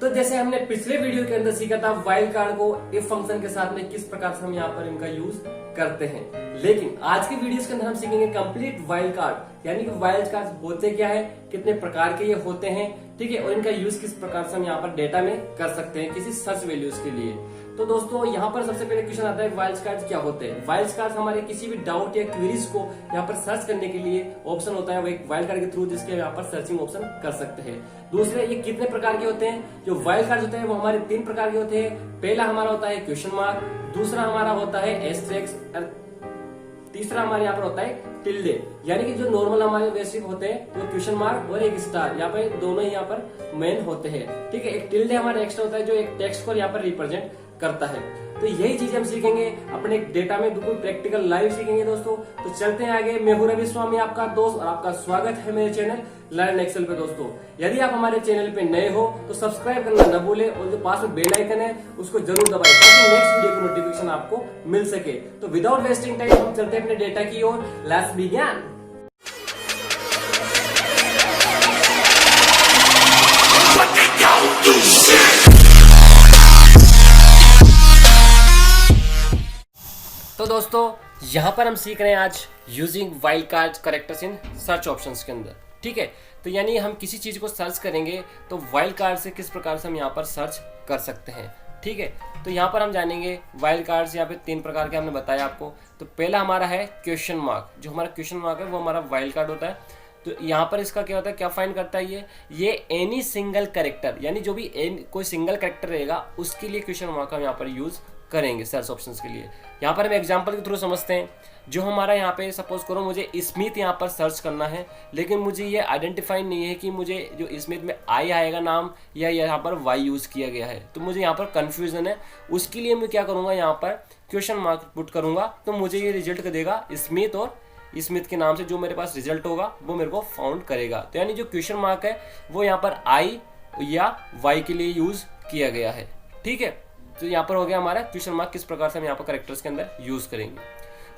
तो जैसे हमने पिछले वीडियो के अंदर सीखा था वाइल्ड कार्ड को इफ फंक्शन के साथ में किस प्रकार से हम यहाँ पर इनका यूज करते हैं, लेकिन आज के वीडियोस के अंदर हम सीखेंगे कंप्लीट वाइल्ड कार्ड, यानी कि वाइल्ड कार्ड होते क्या है, कितने प्रकार के ये होते हैं, ठीक है, और इनका यूज किस प्रकार से हम यहाँ पर डेटा में कर सकते हैं किसी सर्च वैल्यूज के लिए। तो दोस्तों यहाँ पर सबसे पहले क्वेश्चन आता है वाइल्ड कार्ड क्या होते हैं। वाइल्ड कार्ड हमारे किसी भी डाउट या क्वेरीज को यहाँ पर सर्च करने के लिए ऑप्शन होता है, वो एक वाइल्ड कार्ड के थ्रू जिसके यहाँ पर सर्चिंग ऑप्शन कर सकते हैं। दूसरे ये कितने प्रकार के होते हैं, जो वाइल्ड कार्ड होते हैं वो हमारे 3 प्रकार के होते हैं। पहला हमारा होता है क्वेश्चन मार्क, दूसरा हमारा होता है एस्टेरिस्क, तीसरा हमारे यहाँ पर होता है टिल्डे। यानी कि जो नॉर्मल हमारे बेसिक होते हैं वो क्वेश्चन मार्क और एक स्टार, यहाँ पे दोनों ही यहाँ पर मेन होते हैं, ठीक है। एक टिल्डे हमारा एक्स्ट्रा होता है जो एक टेक्स्ट को यहाँ पर रिप्रेजेंट करता है। तो यही चीज हम सीखेंगे अपने डेटा में, बिल्कुल प्रैक्टिकल लाइव सीखेंगे दोस्तों। तो चलते हैं आगे। मैं हूं रवि स्वामी, आपका दोस्त, और आपका स्वागत है मेरे चैनल लर्न एक्सेल पे। दोस्तों यदि आप हमारे चैनल पे नए हो तो सब्सक्राइब करना न भूले, और जो पास में बेल आइकन है उसको जरूर दबाएं ताकि नेक्स्ट वीडियो की नोटिफिकेशन आपको मिल सके। तो विदाउट वेस्टिंग टाइम हम चलते हैं अपने डेटा की ओर। Let's begin. तो दोस्तों यहाँ पर हम सीख रहे हैं आज using wild card characters in search options के अंदर, ठीक है। तो यानी हम किसी चीज को सर्च करेंगे तो वाइल्ड कार्ड से किस प्रकार से हम यहाँ पर सर्च कर सकते हैं, ठीक है। तो यहाँ पर हम जानेंगे वाइल्ड कार्ड्स, यहाँ पे 3 प्रकार के हमने बताया आपको। तो पहला हमारा है क्वेश्चन मार्क। जो हमारा क्वेश्चन मार्क है वो हमारा वाइल्ड कार्ड होता है। तो यहाँ पर इसका क्या होता है, क्या फाइंड करता है ये एनी सिंगल कैरेक्टर, यानी जो भी कोई सिंगल कैरेक्टर रहेगा उसके लिए क्वेश्चन मार्क हम यहाँ पर यूज करेंगे सर्च ऑप्शंस के लिए। यहाँ पर हम एग्जांपल के थ्रू समझते हैं। जो हमारा यहाँ पे सपोज करो मुझे स्मिथ यहाँ पर सर्च करना है, लेकिन मुझे ये आइडेंटिफाई नहीं है कि मुझे जो स्मिथ में आई आएगा नाम या यहाँ पर वाई यूज किया गया है, तो मुझे यहाँ पर कंफ्यूजन है। उसके लिए मैं क्या करूँगा, यहाँ पर क्वेश्चन मार्क पुट करूँगा तो मुझे ये रिजल्ट देगा स्मिथ, और स्मिथ के नाम से जो मेरे पास रिजल्ट होगा वो मेरे को फाउंड करेगा। तो यानी जो क्वेश्चन मार्क है वो यहाँ पर आई या वाई के लिए यूज किया गया है, ठीक है। तो यहाँ पर हो गया हमारा क्वेश्चन मार्क किस प्रकार से हम यहाँ पर कैरेक्टर्स के अंदर यूज करेंगे।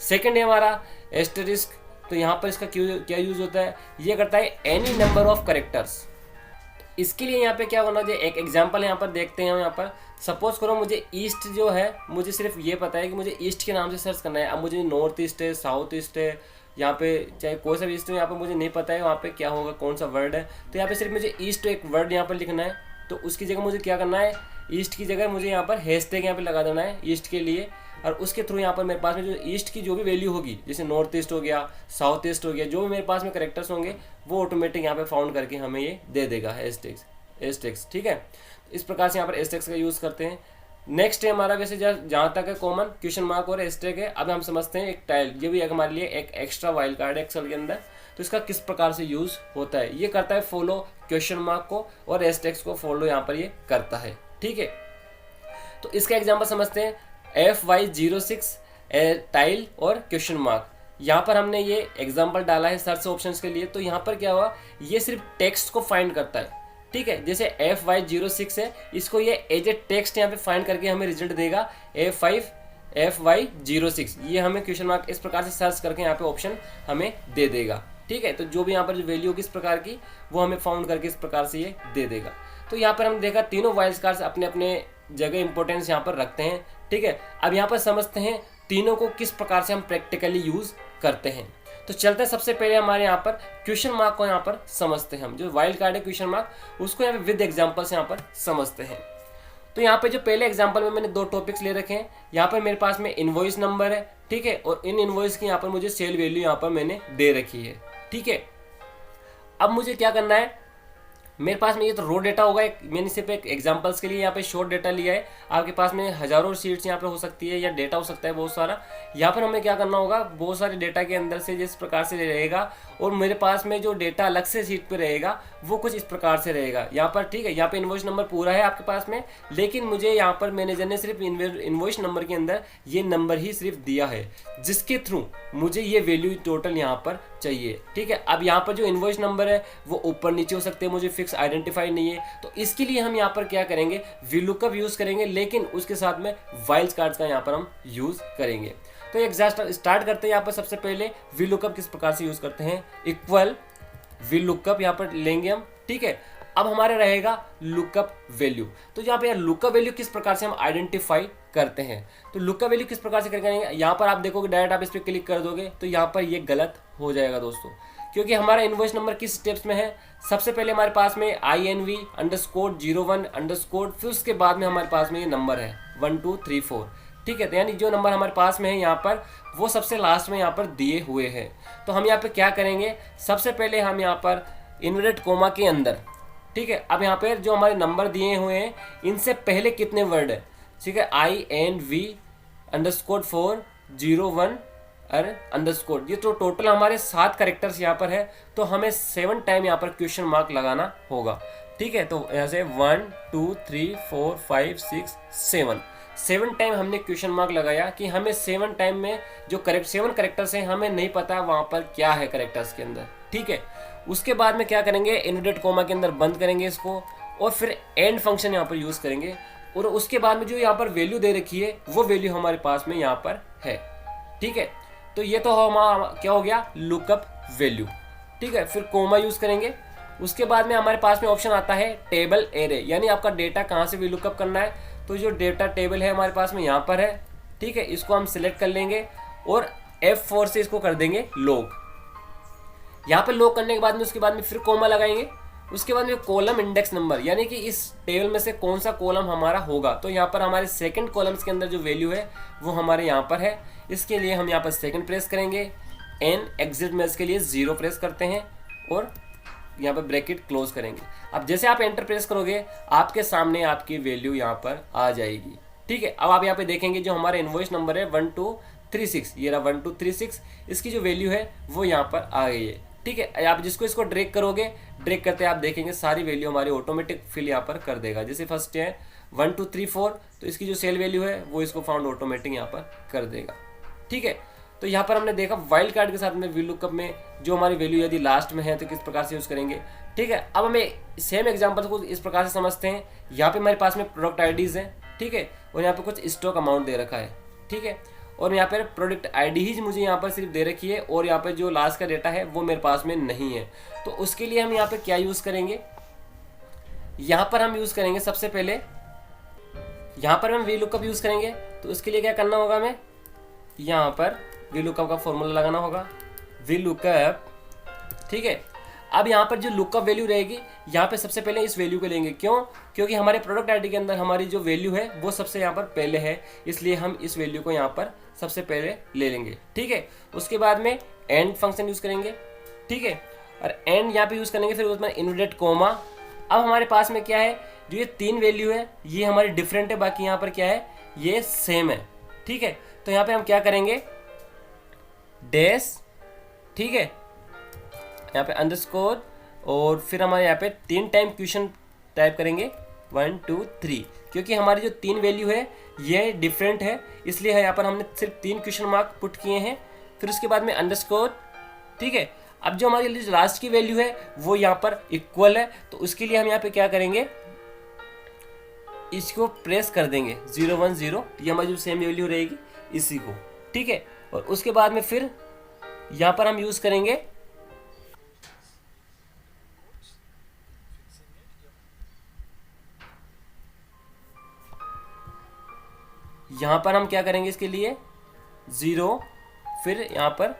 सेकंड है हमारा एस्टेरिस्क। तो यहाँ पर इसका क्या यूज होता है, ये करता है एनी नंबर ऑफ कैरेक्टर्स। इसके लिए यहाँ पे क्या होना चाहिए, एक एग्जांपल यहाँ पर देखते हैं। यहाँ पर सपोज करो मुझे ईस्ट जो है, मुझे सिर्फ ये पता है कि मुझे ईस्ट के नाम से सर्च करना है। अब मुझे नॉर्थ ईस्ट है, साउथ ईस्ट है, यहाँ पे चाहे कोई सा भी ईस्ट हो, यहाँ पे मुझे नहीं पता है वहाँ पे क्या होगा, कौन सा वर्ड है। तो यहाँ पे सिर्फ मुझे ईस्ट एक वर्ड यहाँ पर लिखना है। तो उसकी जगह मुझे क्या करना है, ईस्ट की जगह मुझे यहाँ पर हैशटैग यहाँ पे लगा देना है ईस्ट के लिए, और उसके थ्रू यहाँ पर मेरे पास में जो ईस्ट की जो भी वैल्यू होगी, जैसे नॉर्थ ईस्ट हो गया, साउथ ईस्ट हो गया, जो भी मेरे पास में कैरेक्टर्स होंगे वो ऑटोमेटिक यहाँ पे फाउंड करके हमें ये दे देगा हैशटैग्स, ठीक है। इस प्रकार से यहाँ पर हैशटैग्स का यूज करते हैं। नेक्स्ट है हमारा, वैसे जहाँ तक है कॉमन क्वेश्चन मार्क और हैशटैग है। अब हम समझते हैं एक टाइल, ये भी एक हमारे लिए एक एक्स्ट्रा वाइल्ड कार्ड है एक्सेल के अंदर। तो इसका किस प्रकार से यूज होता है, ये करता है फॉलो क्वेश्चन मार्क को, और हैशटैग्स को फॉलो यहाँ पर ये करता है, ठीक है। तो इसका एग्जांपल समझते हैं FY06 टाइल और क्वेश्चन मार्क। यहाँ पर हमने ये एग्जांपल डाला है सर्च ऑप्शंस के लिए। तो यहाँ पर क्या हुआ, ये सिर्फ टेक्स्ट को फाइंड करता है, ठीक है। जैसे FY06 है, इसको ये एज ए टेक्स्ट यहाँ पे फाइंड करके हमें रिजल्ट देगा FY06। ये हमें क्वेश्चन मार्क इस प्रकार से सर्च करके यहाँ पे ऑप्शन हमें दे देगा, ठीक है। तो जो भी यहाँ पर जो वैल्यू किस प्रकार की वो हमें फाउंड करके इस प्रकार से ये दे देगा। तो यहाँ पर हम देखा तीनों वाइल्ड कार्ड्स अपने अपने जगह इंपॉर्टेंस यहाँ पर रखते हैं, ठीक है। अब यहाँ पर समझते हैं तीनों को किस प्रकार से हम प्रैक्टिकली यूज करते हैं। तो चलते हैं सबसे पहले हमारे यहाँ पर क्वेश्चन मार्क को यहाँ पर समझते हैं। हम जो वाइल्ड कार्ड है क्वेश्चन मार्क, उसको यहाँ पे विद एग्जांपल्स यहाँ पर समझते हैं। तो यहाँ पे जो पहले एग्जांपल में मैंने 2 टॉपिक्स ले रखे हैं। यहाँ पर मेरे पास में इनवॉइस नंबर है, ठीक है, और इन इनवॉइस की यहाँ पर मुझे सेल वैल्यू यहाँ पर मैंने दे रखी है, ठीक है। अब मुझे क्या करना है, मेरे पास में ये तो रो डेटा होगा, मैंने सिर्फ एक एग्जांपल्स के लिए यहाँ पे शॉर्ट डेटा लिया है। आपके पास में हजारों शीट्स यहाँ पे हो सकती है या डेटा हो सकता है बहुत सारा। यहाँ पर हमें क्या करना होगा, बहुत सारे डेटा के अंदर से जिस प्रकार से रहेगा, और मेरे पास में जो डेटा अलग से शीट पे रहेगा वो कुछ इस प्रकार से रहेगा यहाँ पर, ठीक है। यहाँ पे इनवॉइस नंबर पूरा है आपके पास में, लेकिन मुझे यहाँ पर मैनेजर ने सिर्फ इनवॉइस नंबर के अंदर ये नंबर ही सिर्फ दिया है, जिसके थ्रू मुझे ये वैल्यू टोटल यहाँ पर चाहिए, ठीक है। अब यहाँ पर जो इनवॉइस नंबर है वो ऊपर नीचे हो सकते हैं, मुझे फिक्स आइडेंटिफाई नहीं है। तो इसके लिए हम यहाँ पर क्या करेंगे, VLOOKUP यूज करेंगे, लेकिन उसके साथ में वाइल्ड कार्ड्स का यहाँ पर हम यूज करेंगे। तो एक स्टार्ट करते हैं। यहाँ पर सबसे पहले VLOOKUP किस प्रकार से यूज करते हैं, इक्वल VLOOKUP यहाँ पर लेंगे हम, ठीक है। अब हमारा रहेगा लुकअप वैल्यू। तो यहाँ पे लुकअप वैल्यू किस प्रकार से हम आइडेंटिफाई करते हैं, तो लुकअप वैल्यू किस प्रकार से करेंगे, यहाँ पर आप देखोगे डायरेक्ट आप इस पर क्लिक कर दोगे तो यहाँ पर ये गलत हो जाएगा दोस्तों, क्योंकि हमारा इनवॉइस नंबर किस स्टेप्स में है। सबसे पहले हमारे पास में INV_01_, फिर उसके बाद में हमारे पास में ये नंबर है 1234, ठीक है। तो यानी जो नंबर हमारे पास में है यहाँ पर वो सबसे लास्ट में यहाँ पर दिए हुए हैं। तो हम यहाँ पे क्या करेंगे, सबसे पहले हम यहाँ पर इन्वर्टेड कोमा के अंदर, ठीक है, अब यहाँ पे जो हमारे नंबर दिए हुए हैं इनसे पहले कितने वर्ड है, ठीक है, INV_401 अंडरस्कोर, ये तो टोटल हमारे 7 कैरेक्टर्स यहाँ पर है। तो हमें 7 टाइम यहाँ पर क्वेश्चन मार्क लगाना होगा, ठीक है। तो यहाँ से 1 2 3 4 5 6 7 टाइम हमने क्वेश्चन मार्क लगाया कि हमें 7 टाइम में जो 7 कैरेक्टर्स हैं हमें नहीं पता वहाँ पर क्या है कैरेक्टर्स के अंदर, ठीक है। उसके बाद में क्या करेंगे, इन्वर्टेड कोमा के अंदर बंद करेंगे इसको और फिर एंड फंक्शन यहाँ पर यूज़ करेंगे, और उसके बाद में जो यहाँ पर वैल्यू दे रखी है वो वैल्यू हमारे पास में यहाँ पर है, ठीक है। तो ये तो हमारा क्या हो गया, लुकअप वैल्यू, ठीक है। फिर कोमा यूज़ करेंगे। उसके बाद में हमारे पास में ऑप्शन आता है टेबल एरे, यानी आपका डेटा कहाँ से भी लुकअप करना है। तो जो डेटा टेबल है हमारे पास में यहाँ पर है, ठीक है, इसको हम सिलेक्ट कर लेंगे और F4 से इसको कर देंगे लॉग। यहाँ पर लॉग करने के बाद में उसके बाद में फिर कोमा लगाएंगे। उसके बाद में कॉलम इंडेक्स नंबर, यानी कि इस टेबल में से कौन सा कॉलम हमारा होगा। तो यहाँ पर हमारे सेकंड कॉलम्स के अंदर जो वैल्यू है वो हमारे यहाँ पर है, इसके लिए हम यहाँ पर सेकंड प्रेस करेंगे। एन एग्जिट में इसके लिए 0 प्रेस करते हैं और यहाँ पर ब्रैकेट क्लोज करेंगे। अब जैसे आप एंटर प्रेस करोगे आपके सामने आपकी वैल्यू यहाँ पर आ जाएगी, ठीक है। अब आप यहाँ पे देखेंगे जो हमारा इनवॉइस नंबर है 1236, ये रहा 1236, इसकी जो वैल्यू है वो यहाँ पर आ गई है, ठीक है। आप जिसको इसको ड्रैग करोगे, ड्रैग करते आप देखेंगे सारी वैल्यू हमारी ऑटोमेटिक फिल यहाँ पर कर देगा। जैसे फर्स्ट है 1234, तो इसकी जो सेल वैल्यू है वो इसको फाउंड ऑटोमेटिक यहाँ पर कर देगा, ठीक है। तो यहाँ पर हमने देखा वाइल्ड कार्ड के साथ में VLOOKUP में जो हमारी वैल्यू यदि लास्ट में है तो किस प्रकार से यूज़ करेंगे, ठीक है। अब हमें सेम एग्जांपल को इस प्रकार से समझते हैं। यहाँ पे हमारे पास में प्रोडक्ट आईडीज़ हैं, ठीक है, और यहाँ पे कुछ स्टॉक अमाउंट दे रखा है, ठीक है, और यहाँ पर प्रोडक्ट आईडी ही मुझे यहाँ पर सिर्फ दे रखी है और यहाँ पर जो लास्ट का डेटा है वो मेरे पास में नहीं है। तो उसके लिए हम यहाँ पर क्या यूज़ करेंगे, यहाँ पर हम यूज़ करेंगे सबसे पहले, यहाँ पर हम VLOOKUP यूज़ करेंगे। तो उसके लिए क्या करना होगा, हमें यहाँ पर VLOOKUP का फॉर्मूला लगाना होगा, VLOOKUP, ठीक है। अब यहाँ पर जो लुकअप वैल्यू रहेगी यहाँ पे सबसे पहले इस वैल्यू को लेंगे, क्यों, क्योंकि हमारे प्रोडक्ट आईडी के अंदर हमारी जो वैल्यू है वो सबसे यहाँ पर पहले है, इसलिए हम इस वैल्यू को यहाँ पर सबसे पहले ले लेंगे, ठीक है। उसके बाद में एंड फंक्शन यूज़ करेंगे, ठीक है, और एंड यहाँ पे यूज़ करेंगे, फिर उसमें इन्वर्टेड कोमा। अब हमारे पास में क्या है, जो ये 3 वैल्यू है ये हमारी डिफरेंट है, बाकी यहाँ पर क्या है ये सेम है, ठीक है। तो यहाँ पे हम क्या करेंगे, डैश, ठीक है, यहाँ पे अंडरस्कोर, और फिर हमारे यहाँ पे 3 टाइम क्वेश्चन टाइप करेंगे 1 2 3, क्योंकि हमारी जो 3 वैल्यू है ये डिफरेंट है, इसलिए यहाँ पर हमने सिर्फ 3 क्वेश्चन मार्क पुट किए हैं। फिर उसके बाद में अंडरस्कोर, ठीक है। अब जो हमारी लास्ट की वैल्यू है वो यहाँ पर इक्वल है, तो उसके लिए हम यहाँ पे क्या करेंगे, इसको प्रेस कर देंगे 0 1 0, ये हमारी जो सेम वैल्यू रहेगी इसी को, ठीक है। और उसके बाद में फिर यहाँ पर हम यूज़ करेंगे यहाँ पर हम क्या करेंगे, इसके लिए 0, फिर यहाँ पर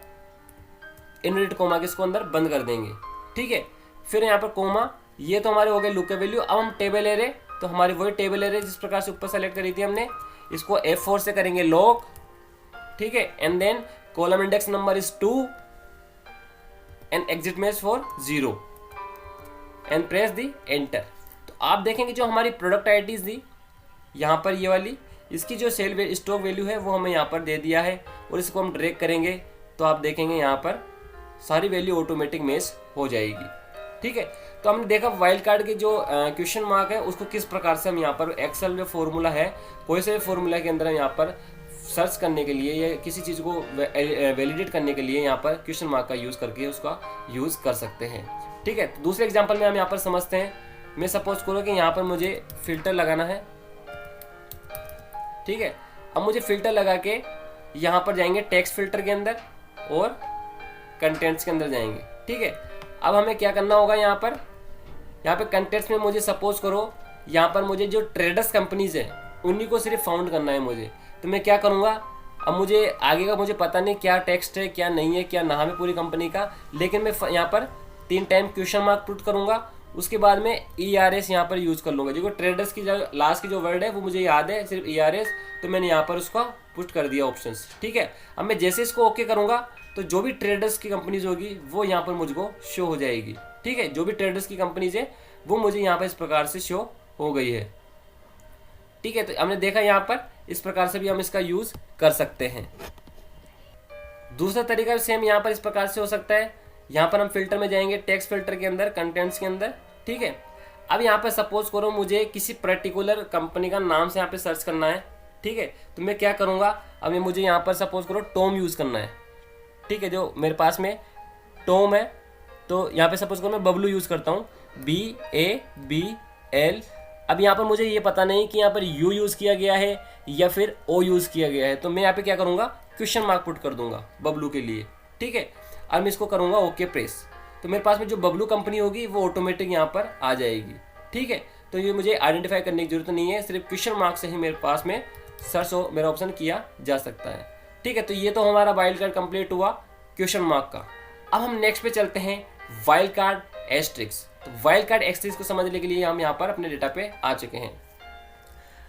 इन्वर्टेड कोमा के इसको अंदर बंद कर देंगे, ठीक है। फिर यहाँ पर कोमा, ये तो हमारे हो गए लुकअप वैल्यू। अब हम टेबल एरे, तो हमारी वही टेबल एरे जिस प्रकार से ऊपर सेलेक्ट करी थी हमने, इसको F4 से करेंगे लॉग, ठीक है, and then column index number is 2 and exact में for 0 and press the enter. तो आप देखेंगे जो हमारी प्रोडक्ट आईडीज थी यहाँ पर ये वाली, इसकी जो सेल स्टॉक वैल्यू है वो हमें यहाँ पर दे दिया है, और इसको हम ड्रैग करेंगे तो आप देखेंगे यहाँ पर सारी वैल्यू ऑटोमेटिक मैच हो जाएगी, ठीक है। तो हमने देखा वाइल्ड कार्ड के जो क्वेश्चन मार्क है उसको किस प्रकार से हम यहाँ पर एक्सेल में फॉर्मूला है, कोई से भी फॉर्मूला के अंदर हम यहाँ पर सर्च करने के लिए या किसी चीज़ को वैलिडेट करने के लिए यहाँ पर क्वेश्चन मार्क का यूज़ करके उसका यूज़ कर सकते हैं, ठीक है। तो दूसरे एग्जाम्पल में हम यहाँ पर समझते हैं। मैं सपोज करो कि यहाँ पर मुझे फिल्टर लगाना है, ठीक है। अब मुझे फिल्टर लगा के यहाँ पर जाएंगे टेक्स्ट फिल्टर के अंदर और कंटेंट्स के अंदर जाएंगे, ठीक है। अब हमें क्या करना होगा, यहाँ पर यहाँ पे कंटेंट्स में मुझे सपोज करो यहाँ पर मुझे जो ट्रेडर्स कंपनीज है उन्हीं को सिर्फ फाउंड करना है मुझे। तो मैं क्या करूँगा, अब मुझे आगे का मुझे पता नहीं क्या टेक्स्ट है क्या नहीं है क्या नाम है पूरी कंपनी का, लेकिन मैं यहाँ पर 3 टाइम क्वेश्चन मार्क पुट करूँगा। उसके बाद में ERS यहाँ पर यूज़ कर लूँगा। जो ट्रेडर्स की जो लास्ट की जो वर्ड है वो मुझे याद है सिर्फ ERS, तो मैंने यहाँ पर उसका पुट कर दिया ऑप्शंस। ठीक है, अब मैं जैसे इसको ओके करूँगा तो जो भी ट्रेडर्स की कंपनीज होगी वो यहाँ पर मुझको शो हो जाएगी। ठीक है, जो भी ट्रेडर्स की कंपनीज है वो मुझे यहाँ पर इस प्रकार से शो हो गई है। ठीक है, तो हमने देखा यहाँ पर इस प्रकार से भी हम इसका यूज़ कर सकते हैं। दूसरा तरीका सेम यहाँ पर इस प्रकार से हो सकता है। यहाँ पर हम फिल्टर में जाएंगे, टेक्स्ट फिल्टर के अंदर, कंटेंट्स के अंदर। ठीक है, अब यहाँ पर सपोज करो मुझे किसी पर्टिकुलर कंपनी का नाम से यहाँ पे सर्च करना है। ठीक है, तो मैं क्या करूँगा, अब मुझे यहाँ पर सपोज करो टॉम यूज़ करना है। ठीक है, जो मेरे पास में टॉम है तो यहाँ पे सपोज करो मैं बबलू यूज़ करता हूँ, BABL। अब यहाँ पर मुझे ये पता नहीं कि यहाँ पर U यूज़ किया गया है या फिर O यूज़ किया गया है, तो मैं यहाँ पे क्या करूँगा, क्वेश्चन मार्क पुट कर दूंगा बबलू के लिए। ठीक है, अब मैं इसको करूँगा ओके प्रेस, तो मेरे पास में जो बबलू कंपनी होगी वो ऑटोमेटिक यहाँ पर आ जाएगी। ठीक है, तो ये मुझे आइडेंटिफाई करने की जरूरत नहीं है, सिर्फ क्वेश्चन मार्क से ही मेरे पास में सर्च हो मेरा ऑप्शन किया जा सकता है। ठीक है, तो ये तो हमारा वाइल्ड कार्ड कंप्लीट हुआ क्वेश्चन मार्क का। अब हम नेक्स्ट पे चलते हैं, वाइल्ड कार्ड एस्ट्रिक्स। तो वाइल्ड कार्ड एस्ट्रिक्स को समझने के लिए हम यहाँ पर अपने डेटा पे आ चुके हैं।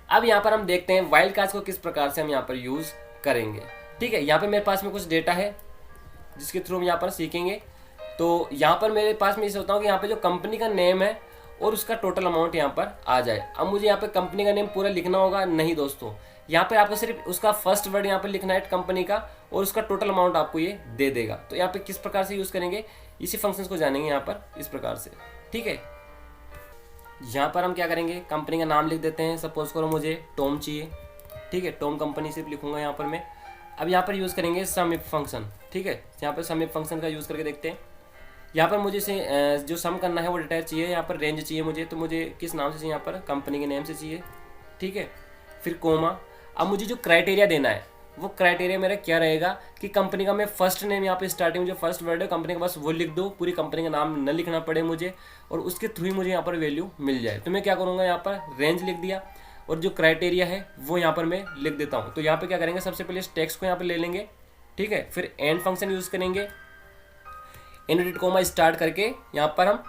अब यहाँ पर हम देखते हैं वाइल्ड कार्ड्स को किस प्रकार से हम यहाँ पर यूज़ करेंगे। ठीक है, यहाँ पे मेरे पास में कुछ डेटा है जिसके थ्रू हम यहाँ पर सीखेंगे। तो यहाँ पर मेरे पास में इसे होता हूँ कि यहाँ पे जो कंपनी का नेम है और उसका टोटल अमाउंट यहाँ पर आ जाए। अब मुझे यहाँ पे कंपनी का नेम पूरा लिखना होगा नहीं दोस्तों, यहाँ पे आपको सिर्फ उसका फर्स्ट वर्ड यहाँ पर लिखना है कंपनी का और उसका टोटल अमाउंट आपको ये दे देगा। तो यहाँ पे किस प्रकार से यूज़ करेंगे इसी फंक्शंस को जानेंगे यहाँ पर इस प्रकार से। ठीक है, यहाँ पर हम क्या करेंगे, कंपनी का नाम लिख देते हैं। सपोज करो मुझे टॉम चाहिए। ठीक है, टॉम कंपनी सिर्फ लिखूंगा यहाँ पर मैं। अब यहाँ पर यूज़ करेंगे सम इफ फंक्शन। ठीक है, यहाँ पर सम इफ फंक्शन का यूज़ करके देखते हैं। यहाँ पर मुझे से जो सम करना है वो डेटा चाहिए, यहाँ पर रेंज चाहिए मुझे, तो मुझे किस नाम से चाहिए, यहाँ पर कंपनी के नेम से चाहिए। ठीक है, फिर कोमा। अब मुझे जो क्राइटेरिया देना है वो क्राइटेरिया मेरा क्या रहेगा कि कंपनी का मैं फर्स्ट नेम यहाँ पे स्टार्टिंग जो फर्स्ट वर्ड है कंपनी का बस वो लिख दो, पूरी कंपनी का नाम न लिखना पड़े मुझे, और उसके थ्रू ही मुझे यहाँ पर वैल्यू मिल जाए। तो मैं क्या करूँगा, यहाँ पर रेंज लिख दिया और जो क्राइटेरिया है वो यहाँ पर मैं लिख देता हूँ। तो यहाँ पर क्या करेंगे, सबसे पहले इस टेक्स्ट को यहाँ पर ले लेंगे। ठीक है, फिर एंड फंक्शन यूज़ करेंगे, इनवर्टेड कोमा स्टार्ट करके यहाँ पर हम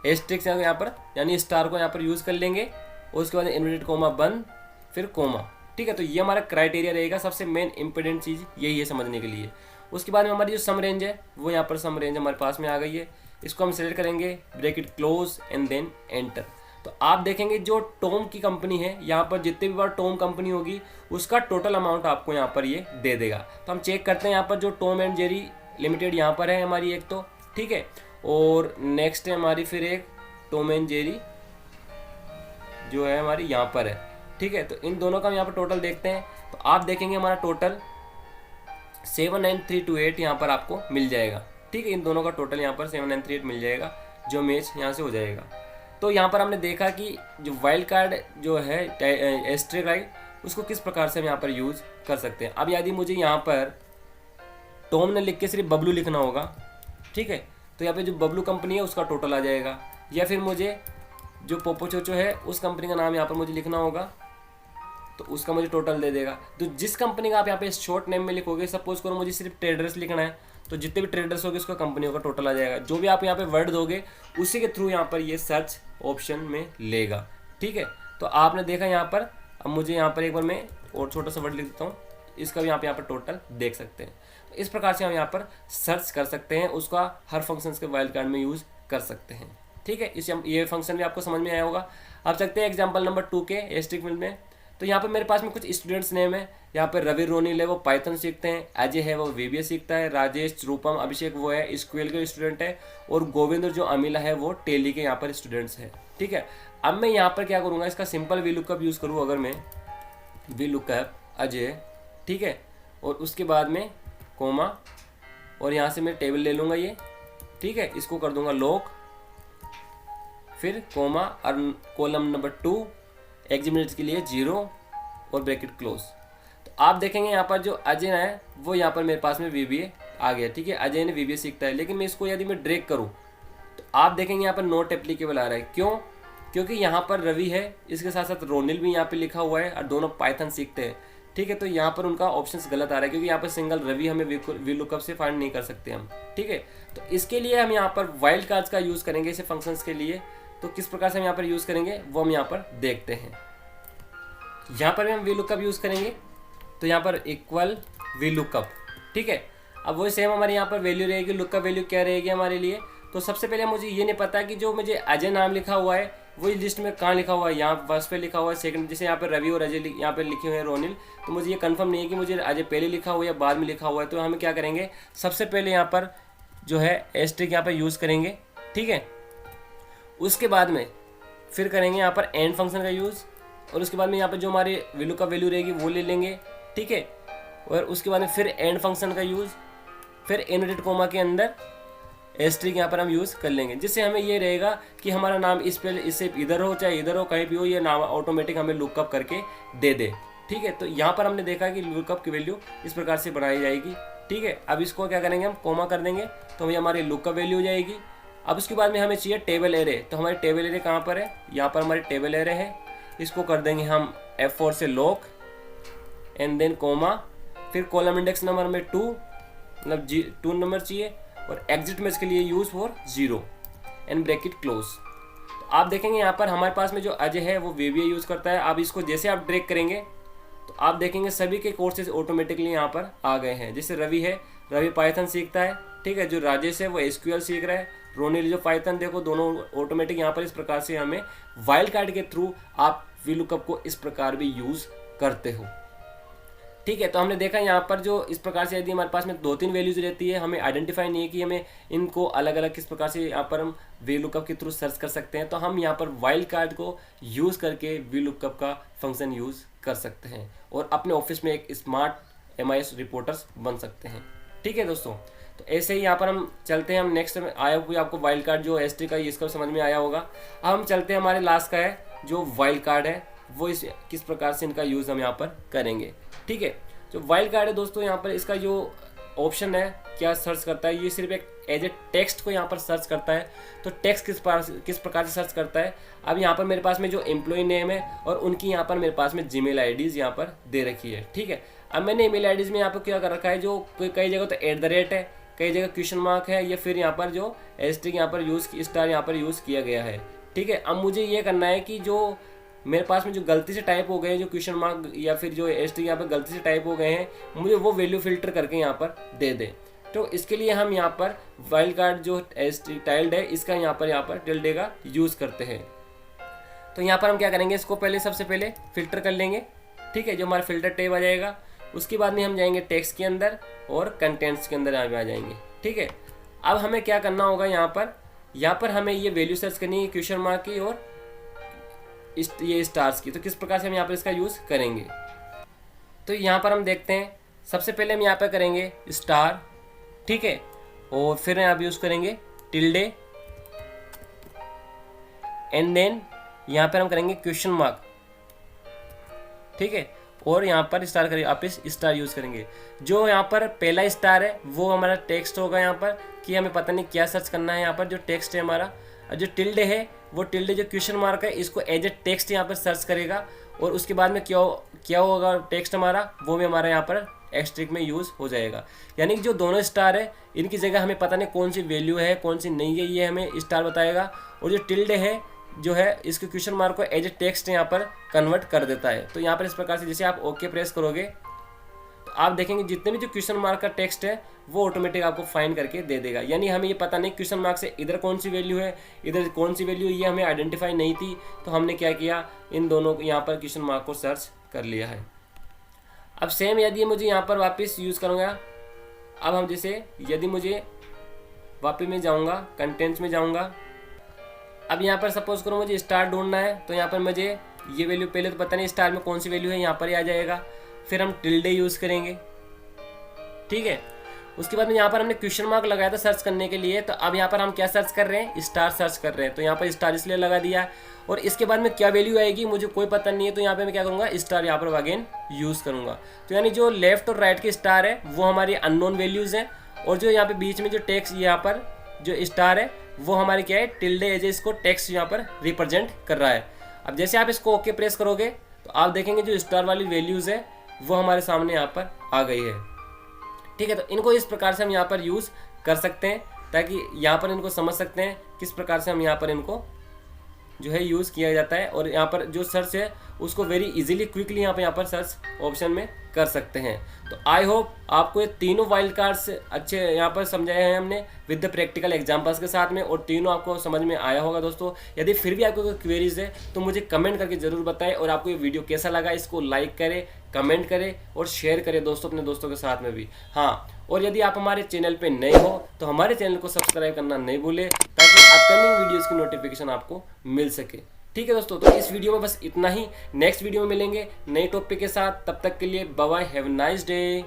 एस्ट्रिक्स यहाँ पर यानी स्टार को यहाँ पर यूज़ कर लेंगे और उसके बाद इनवर्टेड कोमा बंद फिर कोमा। ठीक है, तो ये हमारा क्राइटेरिया रहेगा। सबसे मेन इंपॉर्टेंट चीज़ यही है समझने के लिए। उसके बाद में हमारी जो सम रेंज है वो यहाँ पर सम रेंज हमारे पास में आ गई है। इसको हम सेलेक्ट करेंगे, bracket close and then enter. तो आप देखेंगे जो टॉम की कंपनी है यहाँ पर जितने भी बार टॉम कंपनी होगी उसका टोटल अमाउंट आपको यहाँ पर ये दे देगा। तो हम चेक करते हैं यहाँ पर जो टॉम एंड जेरी लिमिटेड यहाँ पर है हमारी एक तो। ठीक है, और नेक्स्ट है हमारी फिर एक टॉम एंड जेरी जो है हमारी यहाँ पर है। ठीक है, तो इन दोनों का हम यहाँ पर टोटल देखते हैं। तो आप देखेंगे हमारा टोटल 79328 यहाँ पर आपको मिल जाएगा। ठीक है, इन दोनों का टोटल यहाँ पर 79328 मिल जाएगा जो मैच यहाँ से हो जाएगा। तो यहाँ पर हमने देखा कि जो वाइल्ड कार्ड जो है एस्ट्रिक राइट उसको किस प्रकार से हम यहाँ पर यूज़ कर सकते हैं। अब यदि मुझे यहाँ पर टॉम ने लिख के सिर्फ बबलू लिखना होगा। ठीक है, तो यहाँ पे जो बबलू कंपनी है उसका टोटल आ जाएगा, या फिर मुझे जो पोपो चोचो है उस कंपनी का नाम यहाँ पर मुझे लिखना होगा तो उसका मुझे टोटल दे देगा। तो जिस कंपनी का आप यहाँ पे शॉर्ट नेम में लिखोगे, सपोज करो मुझे सिर्फ ट्रेडर्स लिखना है, तो जितने भी ट्रेडर्स होंगे उसका कंपनियों का टोटल आ जाएगा। जो भी आप यहाँ पे वर्ड दोगे उसी के थ्रू यहाँ पर ये सर्च ऑप्शन में लेगा। ठीक है, तो आपने देखा यहाँ पर। अब मुझे यहाँ पर एक बार मैं और छोटा सा वर्ड लिख देता हूँ, इसका भी आप यहाँ पर टोटल देख सकते हैं। तो इस प्रकार से हम यहाँ पर सर्च कर सकते हैं, उसका हर फंक्शन के वाइल्ड कार्ड में यूज़ कर सकते हैं। ठीक है, इस ये फंक्शन भी आपको समझ में आया होगा। अब चलते हैं एग्जाम्पल नंबर 2 के एस्ट्रिक फील्ड में। तो यहाँ पे मेरे पास में कुछ स्टूडेंट्स नेम है। यहाँ पे रवि रोनिल है वो पाइथन सीखते हैं, अजय है वो VBA सीखता है, राजेश रूपम अभिषेक वो है SQL के स्टूडेंट है, और गोविंद जो अमिला है वो टेली के यहाँ पर स्टूडेंट्स है। ठीक है, अब मैं यहाँ पर क्या करूँगा, इसका सिंपल VLOOKUP यूज़ करूँ। अगर मैं VLOOKUP अजय, ठीक है, और उसके बाद में कोमा, और यहाँ से मैं टेबल ले लूँगा ये। ठीक है, इसको कर दूँगा लॉक, फिर कोमा और कॉलम नंबर 2 एग्जीमिनेट के लिए 0 और ब्रैकेट क्लोज। तो आप देखेंगे यहाँ पर जो अजय है वो यहाँ पर मेरे पास में VBA आ गया। ठीक है, अजय ने VBA सीखता है, लेकिन मैं इसको यदि मैं ड्रैग करूँ तो आप देखेंगे यहाँ पर नॉट एप्लीकेबल आ रहा है। क्यों? क्योंकि यहाँ पर रवि है, इसके साथ साथ रोनिल भी यहाँ पे लिखा हुआ है और दोनों पाइथन सीखते हैं। ठीक है, तो यहाँ पर उनका ऑप्शंस गलत आ रहा है क्योंकि यहाँ पर सिंगल रवि हमें VLOOKUP से फाइंड नहीं कर सकते हम। ठीक है, तो इसके लिए हम यहाँ पर वाइल्ड कार्ड्स का यूज़ करेंगे इसे फंक्शंस के लिए। तो किस प्रकार से हम यहाँ पर यूज़ करेंगे वो हम यहाँ पर देखते हैं। यहाँ पर भी हम VLOOKUP यूज़ करेंगे, तो यहाँ पर इक्वल VLOOKUP। ठीक है, अब वही सेम हमारे यहाँ पर वैल्यू रहेगी, लुकअप वैल्यू क्या रहेगी हमारे लिए। तो सबसे पहले मुझे ये नहीं पता कि जो मुझे अजय नाम लिखा हुआ है वही लिस्ट में कहाँ लिखा हुआ है, यहाँ फर्स्ट पे लिखा हुआ है, सेकंड, जैसे यहाँ पे रवि और अजय यहाँ पे लिखे हुए हैं रोनिल, तो मुझे ये कंफर्म नहीं है कि मुझे अजय पहले लिखा हुआ है या बाद में लिखा हुआ है। तो हम क्या करेंगे, सबसे पहले यहाँ पर जो है एस्ट्रिक यहाँ पर यूज़ करेंगे। ठीक है, उसके बाद में फिर करेंगे यहाँ पर एंड फंक्शन का यूज़, और उसके बाद में यहाँ पर जो हमारी VLOOKUP वैल्यू रहेगी वो ले लेंगे। ठीक है, और उसके बाद में फिर एंड फंक्शन का यूज़, फिर इनवर्टेड कोमा के अंदर एस्ट्रिक यहाँ पर हम यूज़ कर लेंगे, जिससे हमें ये रहेगा कि हमारा नाम इस पे इससे इधर हो चाहे इधर हो कहीं भी हो, ये नाम ऑटोमेटिक हमें लुकअप करके दे दे। ठीक है, तो यहाँ पर हमने देखा कि लुकअप की वैल्यू इस प्रकार से बनाई जाएगी। ठीक है, अब इसको क्या करेंगे, हम कोमा कर देंगे तो ये हमारी लुकअप वैल्यू हो जाएगी। अब उसके बाद में हमें चाहिए टेबल एरे, तो हमारी टेबल एरे कहाँ पर है, यहाँ पर हमारी टेबल एरे है। इसको कर देंगे हम F4 से लॉक एंड देन कोमा, फिर कॉलम इंडेक्स नंबर में 2, मतलब 2 नंबर चाहिए, और एग्जिट में इसके लिए use for 0 and bracket close. तो आप देखेंगे यहाँ पर हमारे पास में जो अजय है वो VBA यूज़ करता है। अब इसको जैसे आप ड्रैग करेंगे तो आप देखेंगे सभी के कोर्सेज ऑटोमेटिकली यहाँ पर आ गए हैं। जैसे रवि है, रवि पाइथन सीखता है। ठीक है, जो राजेश है वो SQL सीख रहा है, रोनिल जो पाइथन, देखो दोनों ऑटोमेटिक यहाँ पर इस प्रकार से हमें वाइल्ड कार्ड के थ्रू आप VLOOKUP को इस प्रकार भी यूज़ करते हो। ठीक है, तो हमने देखा यहाँ पर जो इस प्रकार से यदि हमारे पास में 2-3 वैल्यूज रहती है, हमें आइडेंटिफाई नहीं है कि हमें इनको अलग अलग किस प्रकार से यहाँ पर हम VLOOKUP के थ्रू सर्च कर सकते हैं, तो हम यहाँ पर वाइल्ड कार्ड को यूज़ करके VLOOKUP का फंक्शन यूज़ कर सकते हैं और अपने ऑफिस में एक स्मार्ट MIS रिपोर्टर्स बन सकते हैं। ठीक है दोस्तों, तो ऐसे ही यहाँ पर हम चलते हैं, हम नेक्स्ट में आया हुआ आपको वाइल्ड कार्ड जो एस्ट्रिक का इसका समझ में आया होगा। अब हम चलते हैं हमारे लास्ट का है जो वाइल्ड कार्ड है, वो इस किस प्रकार से इनका यूज़ हम यहाँ पर करेंगे। ठीक है, जो वाइल्ड कार्ड है दोस्तों, यहाँ पर इसका जो ऑप्शन है क्या सर्च करता है, ये सिर्फ एक एज ए टेक्स्ट को यहाँ पर सर्च करता है। तो टेक्स्ट किस प्रकार से सर्च करता है, अब यहाँ पर मेरे पास में जो एम्प्लॉय नेम है और उनकी यहाँ पर मेरे पास में जीमेल आईडीज़ यहाँ पर दे रखी है। ठीक है, अब मैंने ईमेल आईडीज़ में यहाँ पर क्या कर रखा है, जो कई जगह तो @ है, कई जगह क्वेश्चन मार्क है, या फिर यहाँ पर जो एस्ट्रिक यहाँ पर यूज़ स्टार यहाँ पर यूज़ किया गया है। ठीक है, अब मुझे ये करना है कि जो मेरे पास में जो गलती से टाइप हो गए हैं, जो क्वेश्चन मार्क या फिर जो एस्ट्रिक यहाँ पर गलती से टाइप हो गए हैं, मुझे वो वैल्यू फिल्टर करके यहाँ पर दे दे। तो इसके लिए हम यहाँ पर वाइल्ड कार्ड जो एस्ट्रिक टाइल्ड है इसका यहाँ पर टिल्डे का यूज़ करते हैं। तो यहाँ पर हम क्या करेंगे, इसको पहले सबसे पहले फिल्टर कर लेंगे। ठीक है, जो हमारा फिल्टर टैब आ जाएगा, उसके बाद में हम जाएंगे टेक्स्ट के अंदर और कंटेंट्स के अंदर यहाँ पे आ जाएंगे। ठीक है, अब हमें क्या करना होगा, यहाँ पर हमें ये वैल्यू सर्च करनी है क्वेश्चन मार्क की और ये स्टार्स की। तो किस प्रकार से हम यहाँ पर इसका यूज़ करेंगे, तो यहाँ पर हम देखते हैं। सबसे पहले हम यहाँ पर करेंगे स्टार, ठीक है, और फिर यहाँ पर यूज़ करेंगे टिल्डे एंड देन यहाँ पर हम करेंगे क्वेश्चन मार्क। ठीक है, और यहाँ पर स्टार करेंगे, आप इस स्टार यूज़ करेंगे। जो यहाँ पर पहला स्टार है वो हमारा टेक्स्ट होगा यहाँ पर, कि हमें पता नहीं क्या सर्च करना है। यहाँ पर जो टेक्स्ट है हमारा, जो टिल्डे है वो टिल्डे जो क्वेश्चन मार्क है इसको एज ए टेक्स्ट यहाँ पर सर्च करेगा, और उसके बाद में क्या होगा टेक्स्ट हमारा, वो भी हमारा यहाँ पर एस्ट्रिक में यूज़ हो जाएगा। यानी कि जो दोनों स्टार है इनकी जगह हमें पता नहीं कौन सी वैल्यू है कौन सी नहीं है, ये हमें स्टार बताएगा, और जो टिल्डे है जो है इसके क्वेश्चन मार्क को एज ए टेक्स्ट यहाँ पर कन्वर्ट कर देता है। तो यहाँ पर इस प्रकार से जैसे आप ओके प्रेस करोगे तो आप देखेंगे जितने भी जो क्वेश्चन मार्क का टेक्स्ट है वो ऑटोमेटिक आपको फाइंड करके दे देगा। यानी हमें ये पता नहीं क्वेश्चन मार्क से इधर कौन सी वैल्यू है इधर कौन सी वैल्यू, ये हमें आइडेंटिफाई नहीं थी, तो हमने क्या किया, इन दोनों यहाँ पर क्वेश्चन मार्क को सर्च कर लिया है। अब सेम यदि मुझे यहाँ पर वापस यूज़ करूँगा, अब हम जैसे यदि मुझे वापस में जाऊँगा कंटेंट्स में जाऊँगा, अब यहाँ पर सपोज करो मुझे स्टार ढूंढना है, तो यहाँ पर मुझे ये वैल्यू पहले तो पता नहीं स्टार में कौन सी वैल्यू है, यहाँ पर ही आ जाएगा। फिर हम टिल्डे यूज़ करेंगे। ठीक है, उसके बाद में यहाँ पर हमने क्वेश्चन मार्क लगाया था सर्च करने के लिए, तो अब यहाँ पर हम क्या सर्च कर रहे हैं, स्टार सर्च कर रहे हैं। तो यहाँ पर स्टार इसलिए लगा दिया, और इसके बाद में क्या वैल्यू आएगी मुझे कोई पता नहीं है, तो यहाँ पे मैं क्या करूँगा, स्टार यहाँ पर अगेन यूज़ करूँगा। तो यानी जो लेफ्ट और राइट के स्टार है वो हमारी अननोन वैल्यूज़ हैं, और जो यहाँ पे बीच में जो टेक्स्ट यहाँ पर जो स्टार है वो हमारे क्या है, टिल्डे एज इसको टेक्स्ट यहाँ पर रिप्रेजेंट कर रहा है। अब जैसे आप इसको ओके प्रेस करोगे तो आप देखेंगे जो स्टार वाली वैल्यूज़ है वो हमारे सामने यहाँ पर आ गई है। ठीक है, तो इनको इस प्रकार से हम यहाँ पर यूज़ कर सकते हैं ताकि यहाँ पर इनको समझ सकते हैं किस प्रकार से हम यहाँ पर इनको जो है यूज़ किया जाता है, और यहाँ पर जो सर्च है उसको वेरी इजीली क्विकली यहाँ पर सर्च ऑप्शन में कर सकते हैं। तो आई होप आपको ये तीनों वाइल्ड कार्ड्स अच्छे यहाँ पर समझाए हैं हमने विद द प्रैक्टिकल एग्जांपल्स के साथ में, और तीनों आपको समझ में आया होगा दोस्तों। यदि फिर भी आपको कोई क्वेरीज है तो मुझे कमेंट करके ज़रूर बताएं, और आपको ये वीडियो कैसा लगा इसको लाइक करें, कमेंट करें और शेयर करें दोस्तों अपने दोस्तों के साथ में भी। हाँ, और यदि आप हमारे चैनल पे नए हो तो हमारे चैनल को सब्सक्राइब करना नहीं भूलें ताकि अपकमिंग वीडियोस की नोटिफिकेशन आपको मिल सके। ठीक है दोस्तों, तो इस वीडियो में बस इतना ही। नेक्स्ट वीडियो में मिलेंगे नए टॉपिक के साथ, तब तक के लिए bye bye, have a nice day.